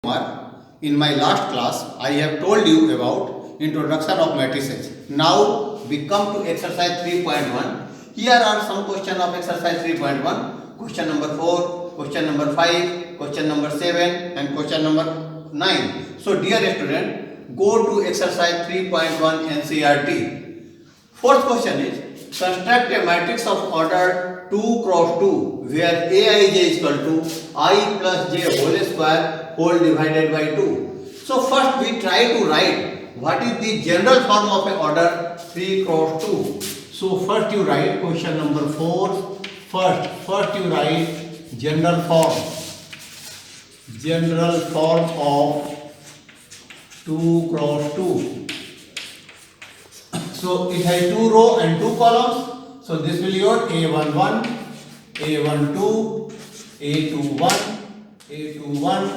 In my last class, I have told you about introduction of matrices. Now we come to exercise 3.1. Here are some questions of exercise 3.1. Question number 4, question number 5, question number 7 and question number 9. So dear student, go to exercise 3.1 NCERT. Fourth question is construct a matrix of order 2 cross 2 where Aij is equal to I plus j whole square whole divided by 2. So first we try to write what is the general form of an order 3 cross 2. So first you write question number 4. First you write general form of 2 cross 2. So it has 2 rows and 2 columns. So this will be your A11, A12, A21, A21,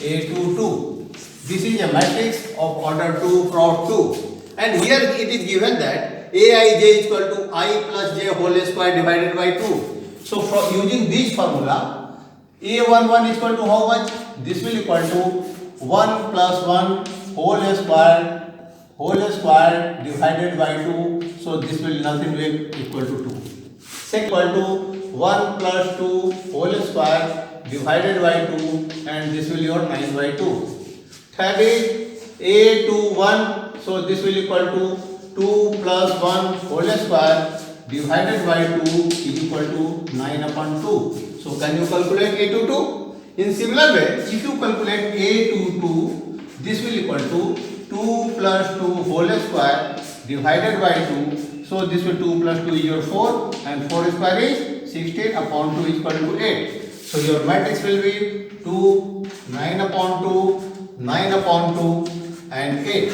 A22. This is a matrix of order 2 cross 2. And here it is given that Aij is equal to I plus j whole square divided by 2. So for using this formula, A11 is equal to how much? This will equal to 1 plus 1 whole square divided by 2. So this will nothing will equal to 2. Second equal to 1 plus 2 whole square divided by 2 and this will your 9 by 2. Third is A21. So this will equal to 2 plus 1 whole square divided by 2 is equal to 9 upon 2. So can you calculate A22? In similar way, if you calculate A22, this will equal to 2 plus 2 whole square divided by 2. So this will 2 plus 2 is your 4 and 4 square is 16 upon 2 is equal to 8. So your matrix will be 2, 9 upon 2, 9 upon 2 and 8.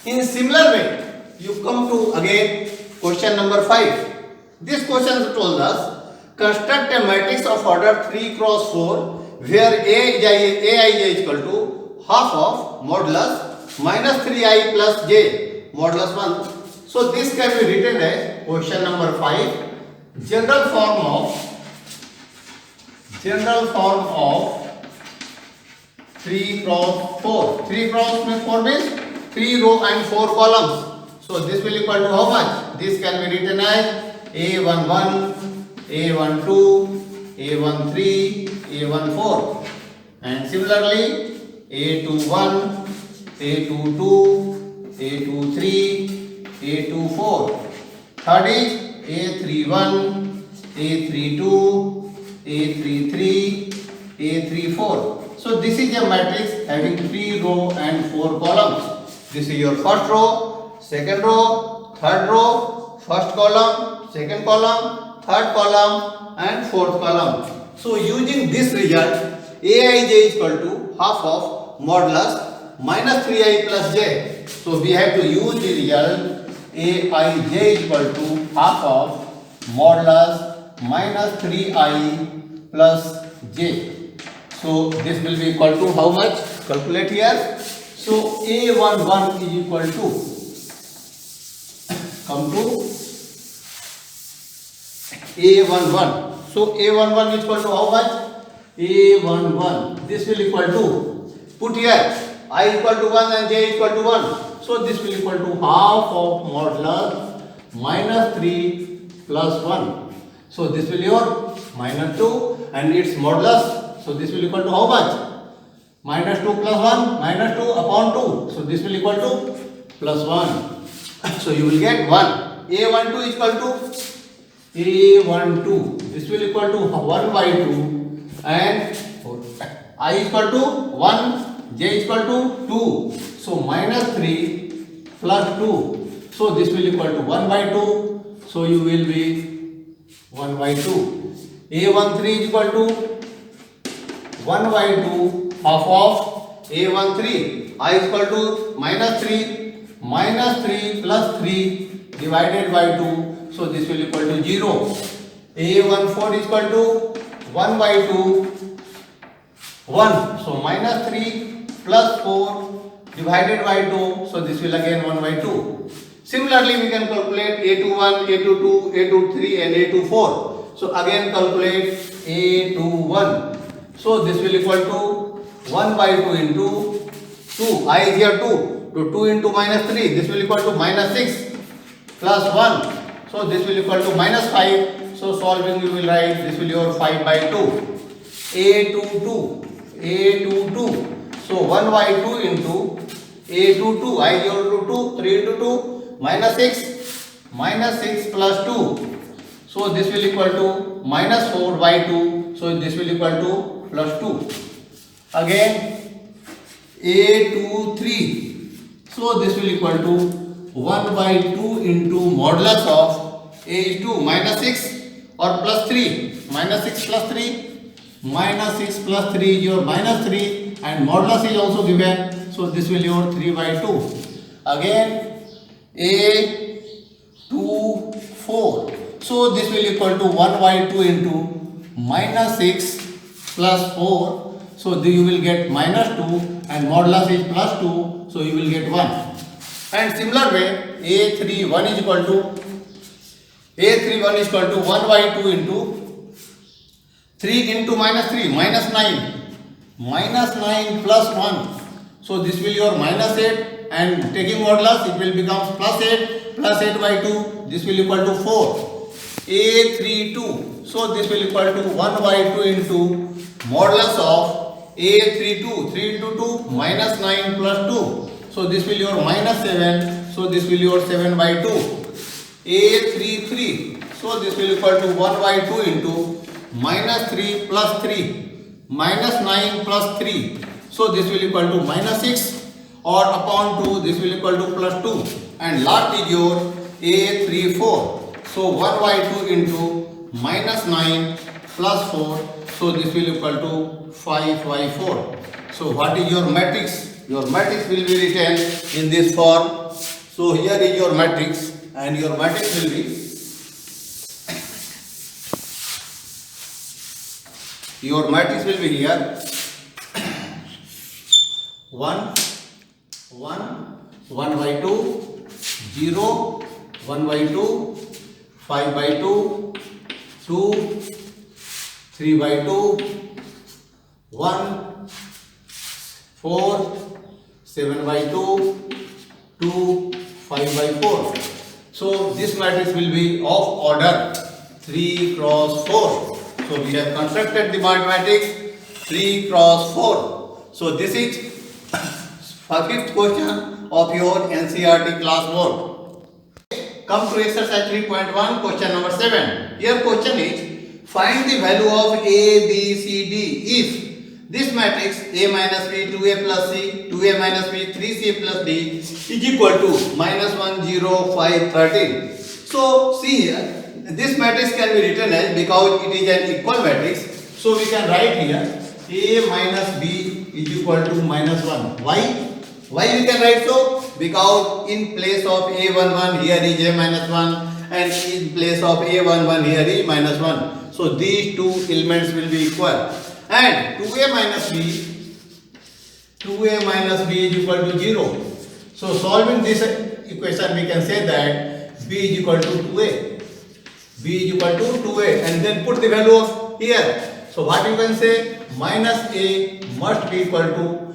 In similar way, you come to again question number 5. This question told us construct a matrix of order 3 cross 4 where Aij is equal to half of modulus minus 3i plus j modulus 1. So this can be written as question number 5. General form of 3 cross 4. 3 cross 4 means 3 row and 4 columns. So this will equal to how much? This can be written as A11, A12, A13, A14 and similarly A21, A22, A23, A24. Third is A31, A32, A33, A34. So this is a matrix having 3 row and 4 columns. This is your first row, second row, third row, first column, second column, third column and fourth column. So using this result, Aij is equal to half of modulus minus 3i plus j. So we have to use the result Aij is equal to half of modulus minus 3i plus j. So this will be equal to how much? Calculate here. So A11 is equal to, come to A11. So A11 is equal to how much? A11. This will equal to, put here I equal to 1 and j equal to 1. So this will equal to half of modulus minus 3 plus 1. So this will your minus 2 and its modulus. So this will equal to how much? Minus 2 plus 1, minus 2 upon 2. So this will equal to plus 1. So you will get 1. A12 is equal to A12. This will equal to 1 by 2 and I is equal to 1, j is equal to 2. So minus 3 plus 2. So this will equal to 1 by 2. So you will be 1 by 2. A13 is equal to 1 by 2 half of A13. I is equal to minus 3 plus 3 divided by 2. So this will equal to 0. A14 is equal to 1 by 2, 1. So minus 3 plus 4 divided by 2. So this will again 1 by 2. Similarly, we can calculate A21, A22, A23 and A24. So again calculate A21. So this will equal to 1 by 2 into 2. I is here 2. So 2 into minus 3. This will equal to minus 6 plus 1. So this will equal to minus 5. So solving you will write this will be your 5 by 2. A to 2. A to 2. So 1 by 2 into A to 2. I is equal to 2. 3 into 2. Minus 6. Minus 6 plus 2. So this will equal to minus 4 by 2. So this will equal to plus 2. Again A to 3. So this will equal to 1 by 2 into modulus of A is 2 minus 6 or plus 3. Minus 6 plus 3. Minus 6 plus 3 is your minus 3 and modulus is also given. So this will be your 3 by 2. Again A to 4. So this will equal to 1 by 2 into minus 6 plus 4. So you will get minus 2 and modulus is plus 2. So you will get 1. And similar way A31 is equal to 1 by 2 into 3 into minus 3 minus 9. Minus 9 plus 1. So this will your minus 8 and taking modulus it will become plus 8 by 2. This will equal to 4. A32. So this will equal to 1 by 2 into modulus of A32. 3 into 2 minus 9 plus 2. So this will your minus 7. So this will your 7 by 2. A33. So this will equal to 1 by 2 into minus 3 plus 3. Minus 9 plus 3. So this will equal to minus 6 or upon 2. This will equal to plus 2. And last is your A34. So 1 by 2 into minus 9 plus 4. So this will equal to 5 by 4. So what is your matrix? Your matrix will be written in this form. So here is your matrix and your matrix will be here 1 by 2 0 1 by 2 5 by 2 2 3 by 2 1 4 7 by 2 2 5 by 4. So this matrix will be of order 3 cross 4. So we have constructed the matrix 3 cross 4. So this is fifth question of your NCERT class board. Come to exercise 3.1, question number 7. Here question is, find the value of A, B, C, D if this matrix A minus B, 2A plus C, 2A minus B, 3C plus D is equal to minus 1, 0, 5, 13. So see here, this matrix can be written as, because it is an equal matrix, so we can write here A minus B is equal to minus 1. Why we can write so? Because in place of A11 here is A minus 1 and in place of A11 here is minus 1. So these two elements will be equal. And 2A minus B is equal to 0. So solving this equation we can say that B is equal to 2A. B is equal to 2A and then put the value of here. So what you can say? Minus A must be equal to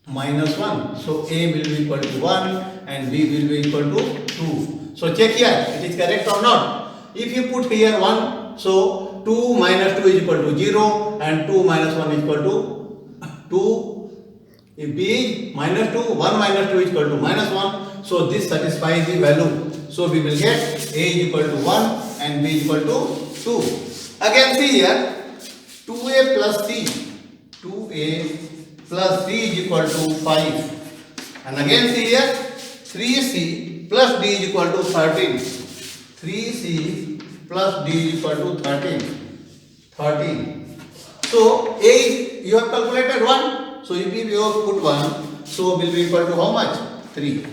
minus 1. So A will be equal to 1 and B will be equal to 2. So check here, it is correct or not. If you put here 1, so 2 minus 2 is equal to 0 and 2 minus 1 is equal to 2. If B is minus 2, 1 minus 2 is equal to minus 1. So this satisfies the value. So we will get A is equal to 1 and B is equal to 2. Again see here, 2A plus C. 2A plus C is equal to 5. And again see here, 3C plus D is equal to 13. 3C plus D is equal to 13. So A is, you have calculated 1. So if you have put 1, so will be equal to how much? 3.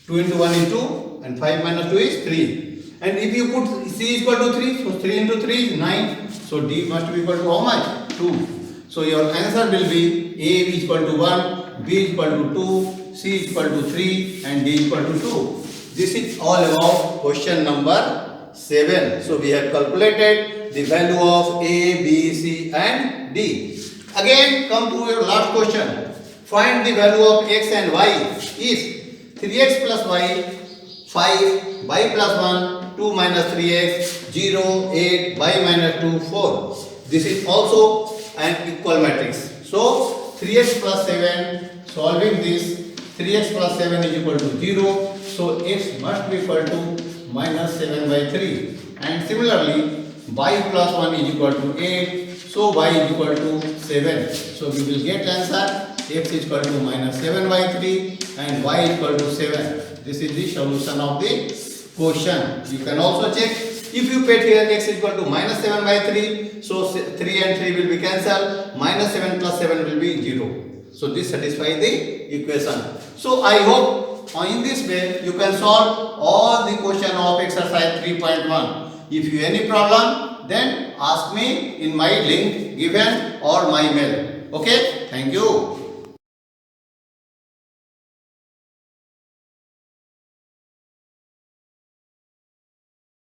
2 into 1 is 2 and 5 minus 2 is 3. And if you put C is equal to 3, so 3 into 3 is 9. So D must be equal to how much? 2. So your answer will be A is equal to 1, B is equal to 2, C is equal to 3 and D is equal to 2. This is all about question number 7. So we have calculated the value of A, B, C and D. Again, come to your last question. Find the value of x and y if 3x plus y 5, y plus 1, 2 minus 3x, 0, 8, y minus 2, 4. This is also an equal matrix. So 3x plus 7, solving this, 3x plus 7 is equal to 0. So x must be equal to minus 7 by 3. And similarly, y plus 1 is equal to 8. So y is equal to 7. So we will get answer x is equal to minus 7 by 3 and y is equal to 7. This is the solution of the question. You can also check if you put here x is equal to minus 7 by 3. So 3 and 3 will be cancelled. Minus 7 plus 7 will be 0. So this satisfies the equation. So I hope in this way you can solve all the question of exercise 3.1. If you any problem, then ask me in my link given or my mail. Okay, thank you.